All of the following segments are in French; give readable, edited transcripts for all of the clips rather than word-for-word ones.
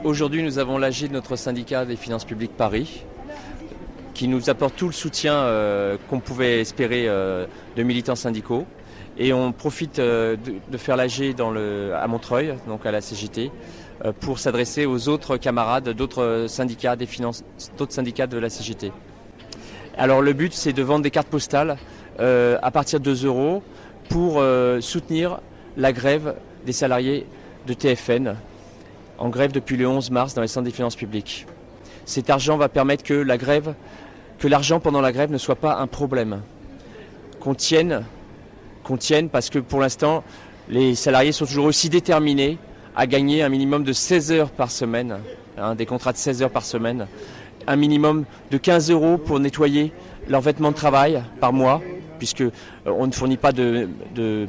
Aujourd'hui, nous avons l'AG de notre syndicat des finances publiques Paris, qui nous apporte tout le soutien qu'on pouvait espérer de militants syndicaux. Et on profite de faire l'AG à Montreuil, donc à la CGT, pour s'adresser aux autres camarades d'autres syndicats d'autres syndicats de la CGT. Alors le but, c'est de vendre des cartes postales à partir de 2 € pour soutenir la grève des salariés de TFN, en grève depuis le 11 mars dans les centres des finances publiques. Cet argent va permettre que l'argent pendant la grève ne soit pas un problème. Qu'on tienne parce que pour l'instant, les salariés sont toujours aussi déterminés à gagner un minimum de 16 heures par semaine, des contrats de 16 heures par semaine, un minimum de 15 € pour nettoyer leurs vêtements de travail par mois, puisque on ne fournit pas de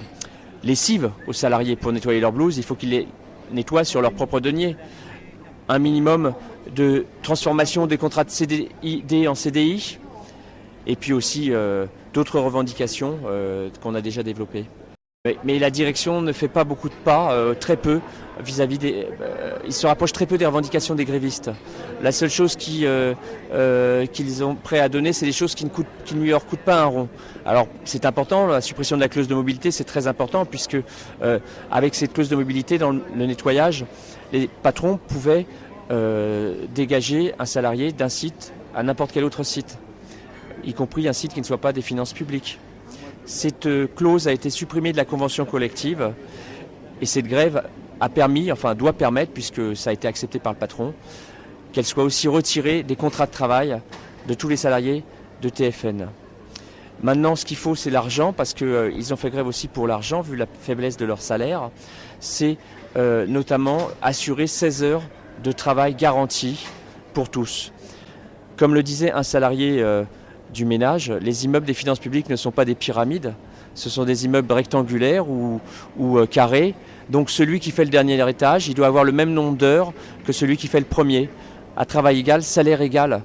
lessive aux salariés pour nettoyer leurs blouses, il faut qu'ils les nettoient sur leur propre denier. Un minimum de transformation des contrats de CDD en CDI, et puis aussi d'autres revendications qu'on a déjà développées. Mais la direction ne fait pas beaucoup de pas, très peu, vis-à-vis des... ils se rapprochent très peu des revendications des grévistes. La seule chose qu'ils ont prêt à donner, c'est des choses qui ne leur coûtent pas un rond. Alors c'est important, la suppression de la clause de mobilité, c'est très important, puisque avec cette clause de mobilité dans le nettoyage, les patrons pouvaient dégager un salarié d'un site à n'importe quel autre site, y compris un site qui ne soit pas des finances publiques. Cette clause a été supprimée de la convention collective et cette grève doit permettre, puisque ça a été accepté par le patron, qu'elle soit aussi retirée des contrats de travail de tous les salariés de TFN. Maintenant, ce qu'il faut, c'est l'argent, parce qu'ils ont fait grève aussi pour l'argent, vu la faiblesse de leur salaire. C'est notamment assurer 16 heures de travail garanti pour tous. Comme le disait un salarié du ménage, les immeubles des finances publiques ne sont pas des pyramides, ce sont des immeubles rectangulaires ou carrés. Donc celui qui fait le dernier étage, il doit avoir le même nombre d'heures que celui qui fait le premier. À travail égal, salaire égal.